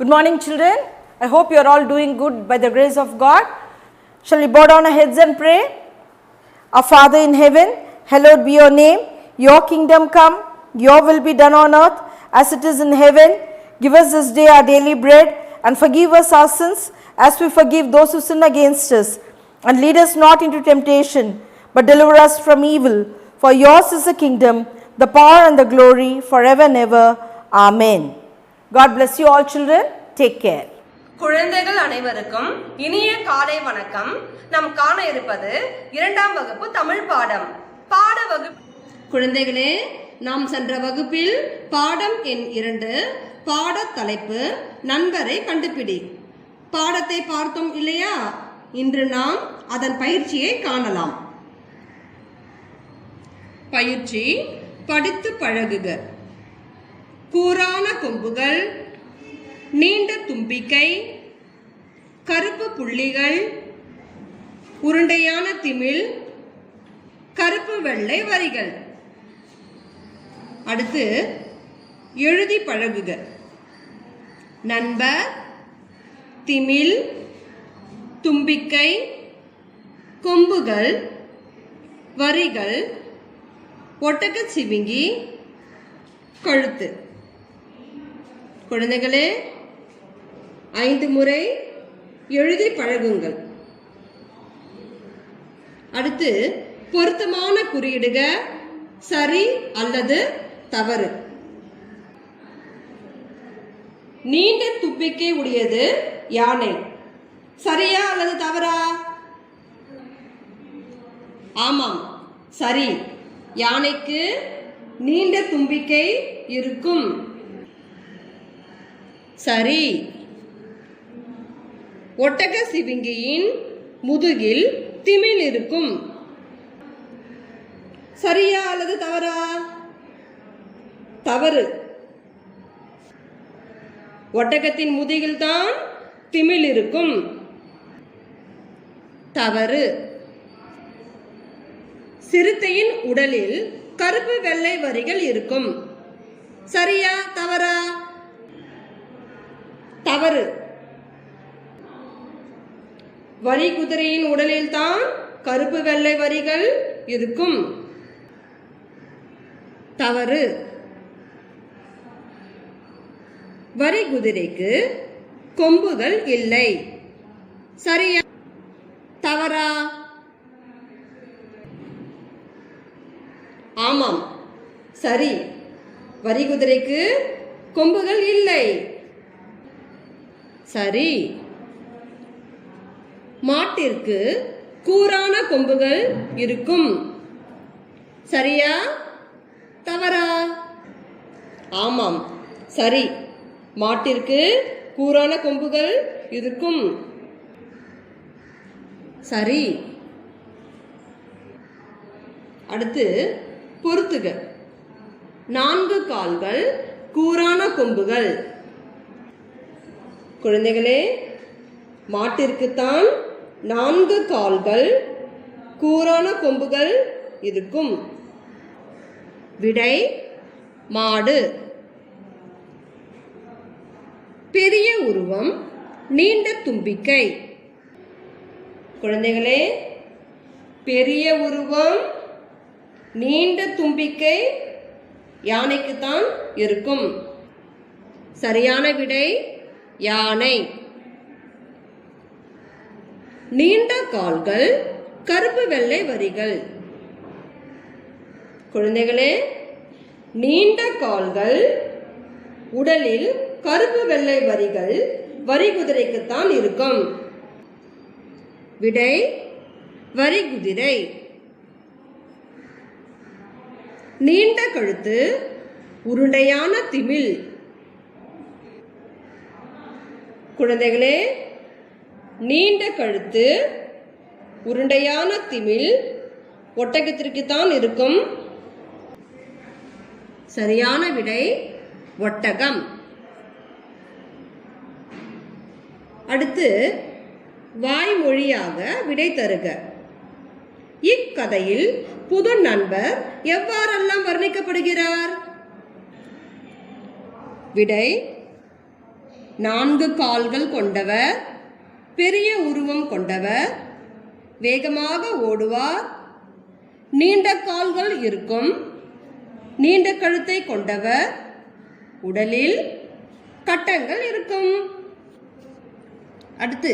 Good morning, children. I hope you are all doing good by the grace of God. Shall we bow down our heads and pray? Our Father in heaven, hallowed be your name. Your kingdom come, your will be done on earth as it is in heaven. Give us this day our daily bread and forgive us our sins as we forgive those who sin against us. And lead us not into temptation, but deliver us from evil. For yours is the kingdom, the power and the glory forever and ever. Amen. God bless you all, children. Take care. குழந்தைகள் அனைவருக்கும் இனிய காலை வணக்கம். நாம் காண இருப்பது 2ஆம் வகுப்பு தமிழ் பாடம். பாட வகுப்பு. குழந்தைகளே, நாம் சென்ற வகுப்பில் பாடம் எண் 2 பாட தலைப்பு நண்பரை கண்டுபிடி பாடத்தை பார்த்தோம் இல்லையா? இன்று நாம் அதன் பயிற்சியை காணலாம். பயிற்சி: படித்து பழகுக. கூரான கொம்புகள், நீண்ட தும்பிக்கை, கருப்பு புள்ளிகள், உருண்டையான திமில், கருப்பு வெள்ளை வரிகள். அடுத்து எழுதி பழகுக. நண்பர், திமில், தும்பிக்கை, கொம்புகள், வரிகள், ஒட்டகச் சிவிங்கி, கழுத்து. குழந்தைகளே, 5 முறை எழுதி பழகுங்கள். அடுத்து பொருத்தமான குறியிடுக. சரி அல்லது தவறு. நீண்ட தும்பிக்கை உடையது யானை. சரியா அல்லது தவறா? ஆமாம், சரி. யானைக்கு நீண்ட தும்பிக்கை இருக்கும். சரி. ஒட்டக சிவிங்கியின் முதுகில் திமில் இருக்கும். சரியா அல்லது தவறா? தவறு. ஒட்டகத்தின் முதுகில் தான் திமில் இருக்கும். தவறு. சிறுத்தையின் உடலில் கருப்பு வெள்ளை வரிகள் இருக்கும். சரியா தவறா? தவறு. வரி குதிரையின் உடலில் தான் கருப்பு வெள்ளை வரிகள் இருக்கும். தவறு. வரி குதிரைக்கு கொம்புகள் இல்லை. சரியா தவறா? ஆமாம், சரி. வரி குதிரைக்கு கொம்புகள் இல்லை. சரி. மாட்டிற்கு கூரான கொம்புகள் இருக்கும். சரியா தவறா? ஆமாம், சரி. மாட்டிற்கு கூரான கொம்புகள் இருக்கும். சரி. அடுத்து பொறுத்துக. 4 கால்கள், கூரான கொம்புகள். குழந்தைகளே, மாட்டிற்குத்தான் 4 கால்கள், கூரான கொம்புகள் இருக்கும். விடை மாடு. பெரிய உருவம், நீண்ட தும்பிக்கை. குழந்தைகளே, பெரிய உருவம், நீண்ட தும்பிக்கை யானைக்குத்தான் இருக்கும். சரியான விடை யானை. நீண்ட கால்கள், கருப்பு வெள்ளை வரிகள். குழந்தைகளே, நீண்ட கால்கள், உடலில் கருப்பு வெள்ளை வரிகள் வரி குதிரைக்குத்தான் இருக்கும். விடை வரி குதிரை. நீண்ட கழுத்து, உருண்டையான திமில். குழந்தைகளே, நீண்ட கழுத்து, உருண்டையான திமில் ஒட்டகத்திற்குத்தான் இருக்கும். சரியான விடை ஒட்டகம். அடுத்து வாய்மொழியாக விடை தருக. இக்கதையில் புது நண்பர் எவ்வாறெல்லாம் வர்ணிக்கப்படுகிறார்? விடை 4 கால்கள் கொண்டவர், பெரிய உருவம் கொண்டவர், வேகமாக ஓடுவார், நீண்ட கால்கள் இருக்கும், நீண்ட கழுத்தை கொண்டவர், உடலில் கட்டங்கள் இருக்கும். அடுத்து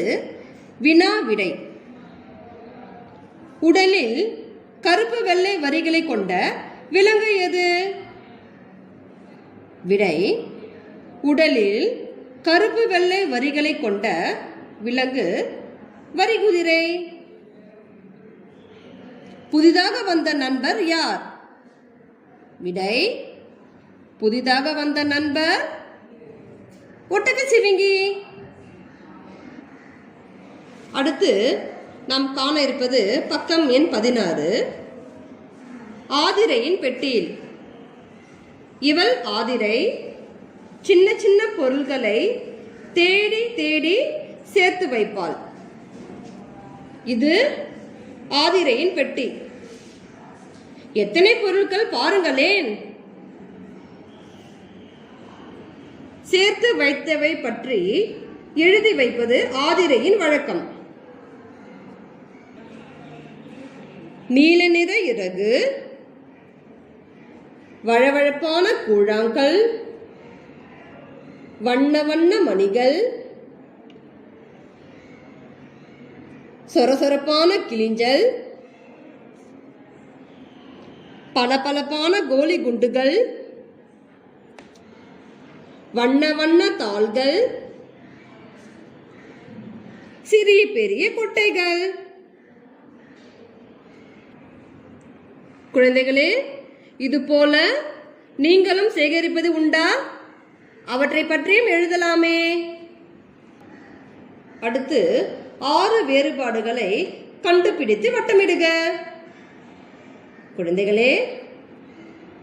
வினா விடை. உடலில் கருப்பு வெள்ளை வரிகளை கொண்ட விலங்கு எது? விடை: உடலில் கருப்பு வெள்ளை வரிகளை கொண்ட விலங்கு வரிகுதிரை. புதிதாக வந்த நண்பர் யார்? விடை: புதிதாக வந்த நண்பர் ஒட்டகச்சிவிங்கி. அடுத்து நாம் காண இருப்பது பக்கம் எண் 16. ஆதிரையின் பெட்டியில். இவள் ஆதிரை சின்ன சின்ன பொருள்களை தேடி தேடி சேர்த்து வைப்பாள். இது ஆதிரையின் பெட்டி. எத்தனை பொருட்கள் பாருங்களேன். சேர்த்து வைத்தவை பற்றி எழுதி வைப்பது ஆதிரையின் வழக்கம். நீல நிற இறகு, வழவழப்பான கூழாங்கல், வண்ண வண்ண மணிகள், சொரசொரப்பான கிளிஞ்சல், பளபளப்பான கோலி குண்டுகள், வண்ண வண்ண தாள்கள், சிறிய பெரிய கொட்டைகள். குழந்தைகளே, இது போல நீங்களும் சேகரிப்பது உண்டா? அவற்றை பற்றியும் எழுதலாமே. அடுத்து 6 வேறுபாடுகளை கண்டுபிடித்து வட்டமிடுக. குழந்தைகளே,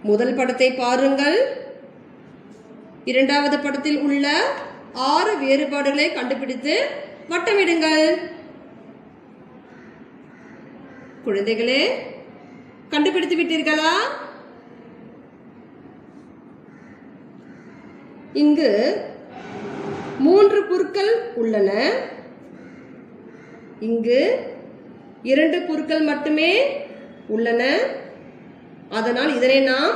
முதல் படத்தை பாருங்கள். இரண்டாவது படத்தில் உள்ள 6 வேறுபாடுகளை கண்டுபிடித்து வட்டமிடுங்கள். குழந்தைகளே, கண்டுபிடித்து விட்டீர்களா? இங்கு 3 புற்கள் உள்ளன. இங்கு 2 புற்கள் மட்டுமே உள்ளன. அதனால் இதனை நாம்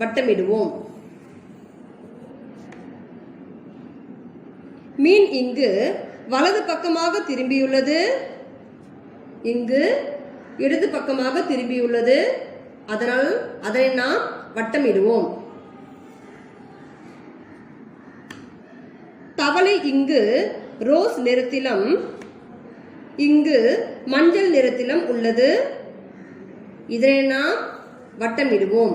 வட்டமிடுவோம். மீன் இங்கு வலது பக்கமாக திரும்பியுள்ளது. இங்கு இடது பக்கமாக திரும்பியுள்ளது. அதனால் அதனை நாம் வட்டமிடுவோம். தவளை இங்கு ரோஸ் நிறத்திலும் இங்கு மஞ்சள் நிறத்திலும் உள்ளது. இதனை நாம் வட்டமிடுவோம்.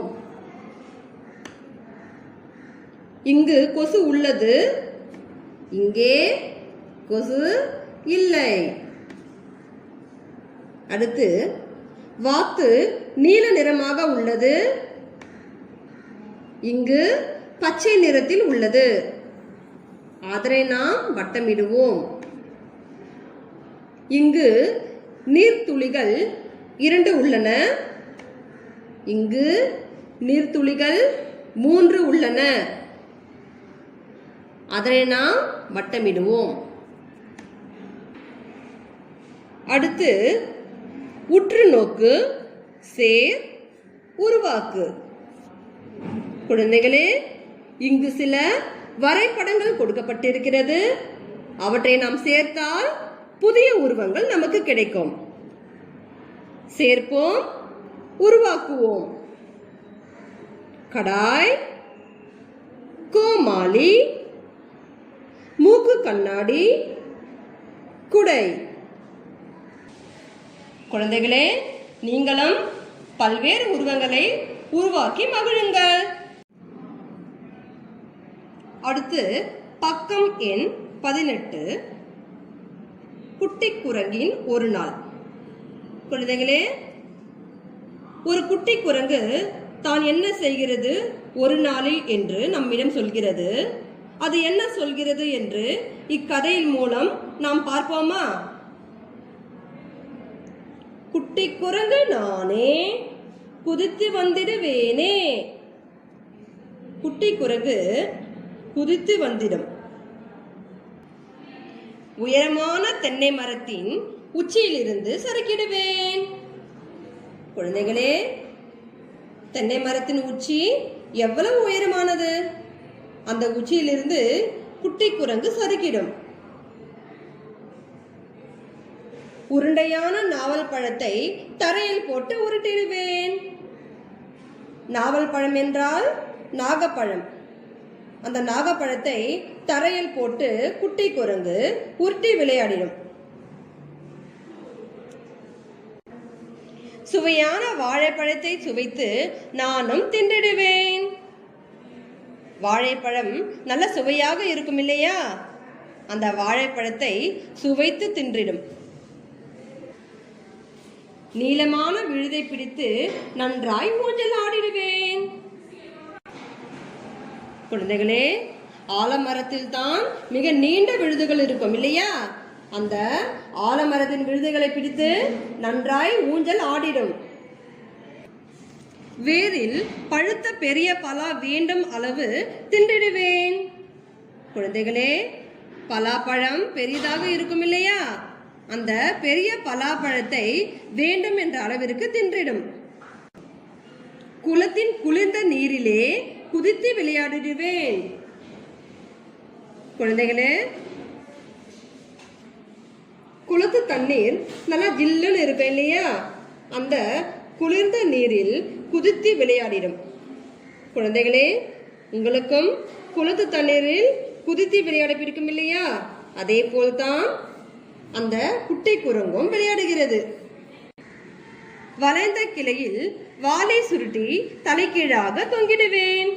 இங்கு கொசு உள்ளது. இங்கே கொசு இல்லை. அடுத்து வாத்து நீல நிறமாக உள்ளது. இங்கு பச்சை நிறத்தில் உள்ளது. அதனை நாம் வட்டமிடுவோம். இங்கு நீர்த்துளிகள் 2 உள்ளன. இங்கு நீர்த்துளிகள் 3 உள்ளன. அதனை நாம் வட்டமிடுவோம். அடுத்து உற்று நோக்கு, சேர், உருவாக்கு. குழந்தைகளே, இங்கு சில வரைபடங்கள் கொடுக்கப்பட்டிருக்கிறது. அவற்றை நாம் சேர்த்தால் புதிய உருவங்கள் நமக்கு கிடைக்கும். சேர்ப்போம், உருவாக்குவோம். கடாய், கோமாளி, மூக்கு கண்ணாடி, குடை. குழந்தைகளே, நீங்களும் பல்வேறு உருவங்களை உருவாக்கி மகிழுங்கள். அடுத்து பக்கம் எண் 18. குட்டி குரங்கின் ஒரு நாள். குழந்தைகளே, ஒரு குட்டி குரங்கு தான் என்ன செய்கிறது ஒரு நாளில் என்று நம்மிடம் சொல்கிறது. அது என்ன சொல்கிறது என்று இக்கதையின் மூலம் நாம் பார்ப்போமா? குட்டி குரங்கு நானே, குதித்து வந்திடுவேனே. குட்டி குரங்கு குதித்து வந்திடும். உயரமான தென்னை மரத்தின் உச்சியிலிருந்து சறுக்கிடுவேன். குழந்தைகளே, தென்னை மரத்தின் உச்சி எவ்வளவு உயரமானது? அந்த உச்சியிலிருந்து குட்டி குரங்கு சறுக்கிடும். உருண்டையான நாவல் பழத்தை தரையில் போட்டு உருட்டிடுவேன். நாவல் பழம் என்றால் நாகப்பழம். அந்த நாகப்பழத்தை தரையில் போட்டு குட்டி குரங்கு உருட்டி விளையாடிடும். சுவையான வாழைப்பழத்தை சுவைத்து நானும் தின்றிடுவேன். வாழைப்பழம் நல்ல சுவையாக இருக்கும் இல்லையா? அந்த வாழைப்பழத்தை சுவைத்து தின்றிடும். நீளமான விழுதை பிடித்து நன்றாய் ஊஞ்சல் ஆடிடுவேன். குழந்தைகளே, ஆலமரத்தில் தான் மிக நீண்ட விழுதுகள் இருக்கும் இல்லையா? அந்த ஆலமரத்தின் விழுதுகளை பிடித்து நன்றாய் ஊஞ்சல் ஆடிடும். வேரில் பழுத்த பெரிய பலா வேண்டும் அளவு தின்றிடுவேன். குழந்தைகளே, பலாப்பழம் பெரிதாக இருக்கும் இல்லையா? அந்த பெரிய பலாப்பழத்தை வேண்டும் என்ற அளவிற்கு தின்றிடும். குளத்தின் குளிர்ந்த நீரிலே குதித்து விளையாடிடுவேன். குழந்தைகளே, குளத்து தண்ணீர் நல்லா ஜில்லுன்னு இருக்கும் இல்லையா? அந்த குளிர்ந்த நீரில் குதித்து விளையாடிடும். குழந்தைகளே, உங்களுக்கும் குளத்து தண்ணீரில் குதித்து விளையாட பிடிக்கும் இல்லையா? அதே போல்தான் அந்த குட்டை குரங்கும் விளையாடுகிறது. வளைந்த கிளையில் வாலை சுருட்டி தலைகீழாக தொங்கிடுவேன்.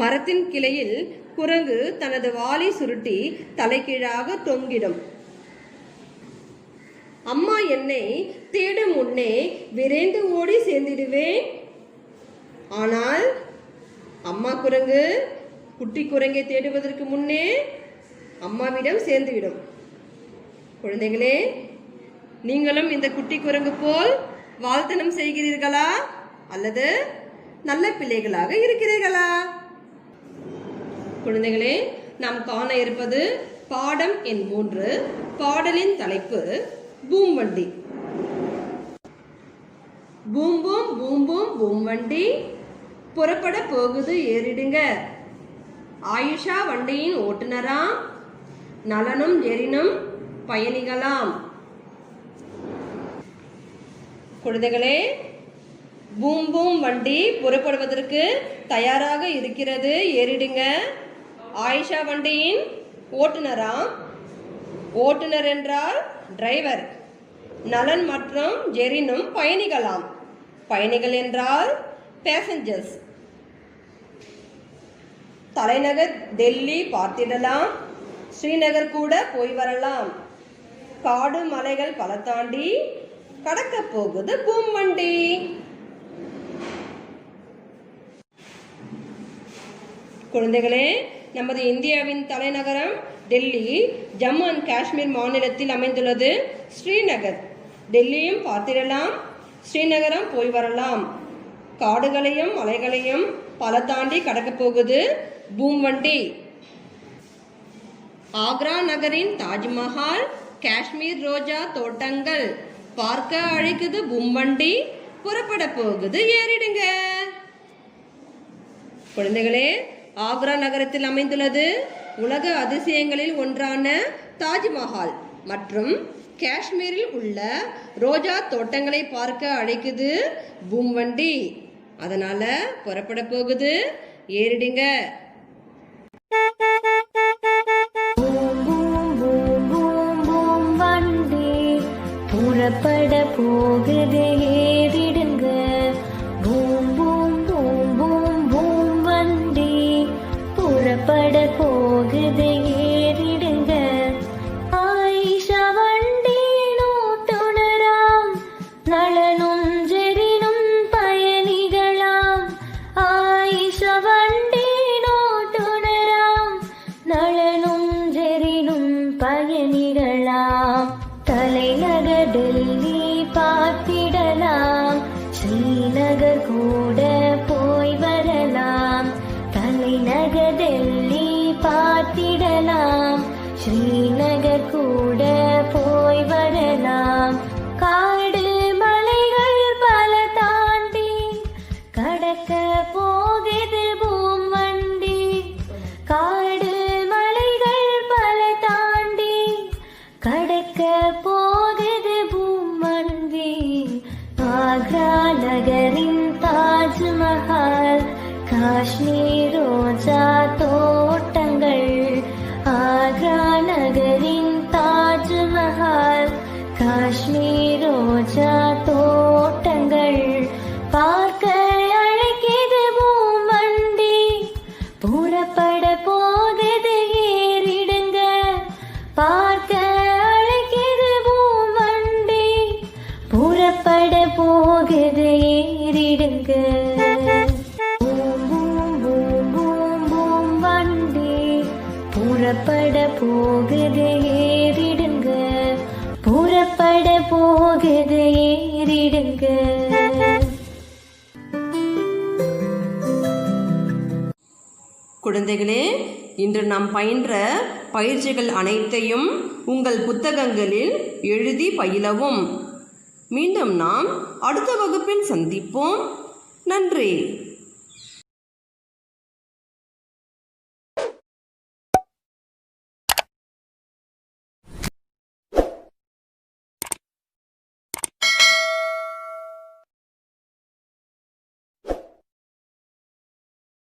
மரத்தின் கிளையில் குரங்கு தனது வாலை சுருட்டி தலைகீழாக தொங்கிடும். அம்மா என்னை தேடும் முன்னே விரைந்து ஓடி சேர்ந்திடுவேன். ஆனால் அம்மா குரங்கு குட்டி குரங்கை தேடுவதற்கு முன்னே அம்மாவிடம் சேர்ந்துவிடும். குழந்தைகளே, நீங்களும் இந்த குட்டி குரங்கு போல் வாழ்த்தனம் செய்கிறீர்களா அல்லது நல்ல பிள்ளைகளாக இருக்கிறீர்களா? குழந்தைகளே, நாம் காண இருப்பது பாடம் எண் 3. பாடலின் தலைப்பு பூம் வண்டி. பூம் பூம் பூம் பூம் பூம் வண்டி புறப்பட போகுது ஏறிடுங்க. ஆயுஷா வண்டியின் ஓட்டுநராம், நலனும் ஜெரினும் பயணிகளாம். குழந்தைகளே, பூம் பூம் வண்டி புறப்படுவதற்கு தயாராக இருக்கிறது, ஏறிடுங்க. ஆயிஷா வண்டியின் ஓட்டுநராம். ஓட்டுநர் என்றால் டிரைவர். நலன் மற்றும் ஜெரினும் பயணிகளாம். பயணிகள் என்றால் பேசஞ்சர்ஸ். தலைநகர் டெல்லி பார்த்திடலாம், ஸ்ரீநகர் கூட போய் வரலாம். காடு மலைகள் பல தாண்டி கடக்க போகுது பூம் வண்டி. குழந்தைகளே, நமது இந்தியாவின் தலைநகரம் டெல்லி. ஜம்மு அண்ட் காஷ்மீர் மாநிலத்தில் அமைந்துள்ளது ஸ்ரீநகர். டெல்லியும் பார்த்திடலாம், ஸ்ரீநகரம் போய் வரலாம். காடுகளையும் மலைகளையும் பல தாண்டி கடக்க போகுது பூம் வண்டி. ஆக்ரா நகரின் தாஜ்மஹால், காஷ்மீர் ரோஜா தோட்டங்கள் பார்க்க அழைக்குது பூம் வண்டி. புறப்பட போகுது, ஏறிடுங்க. குழந்தைகளே, ஆக்ரா நகரத்தில் அமைந்துள்ளது உலக அதிசயங்களில் ஒன்றான தாஜ்மஹால் மற்றும் காஷ்மீரில் உள்ள ரோஜா தோட்டங்களை பார்க்க அழைக்குது பூம் வண்டி. அதனால புறப்பட போகுது, ஏறிடுங்க. புறப்பட போகுது, ஏறிடுங்க. பூம் பூம் பூம் பூம் பூம் வண்டி புறப்பட போகுது, ஏறிடுங்க. ஆயிஷா வண்டியின் ஓட்டுநராம், நலனும் ஜெரினும் பயணிகளாம். ஆயிஷா வண்டியின் ஓட்டுநராம், நலனும் ஜெரினும் பயணிகளாம். தலைநகர் டெல்லி பார்த்திடலாம், போய் வரலாம். காடு மலைகள் பல தாண்டி கடக்க போகுது பூவண்டி. காடு மலைகள் பல தாண்டி கடக்க போகுது பூவண்டி. ஆக்ரா நகரின் தாஜ்மஹால், காஷ்மீர் ரோஜா தோட்டங்கள். ஆக்ரா நகரின் தாஜ்மஹால், காஷ்மீர் ரோஜா தோட்டங்கள். பார்க்க அழைக்குது பூவண்டி, புறப்பட போகுது ஏறிடுங்க. பார்க்க அழைக்குது பூவண்டி, புறப்பட போகுது ஏறிடுங்க. பூம் பூம் பூம் பூம் பூம் வண்டி, புறப்பட போகுது ஏறிடுங்க. புறப்பட போகுது ஏறிடுங்க. குழந்தைகளே, இன்று நாம் பயின்ற பயிற்சிகள் அனைத்தையும் உங்கள் புத்தகங்களில் எழுதி பயிலவும். மீண்டும் நாம் அடுத்த வகுப்பில் சந்திப்போம். நன்றி.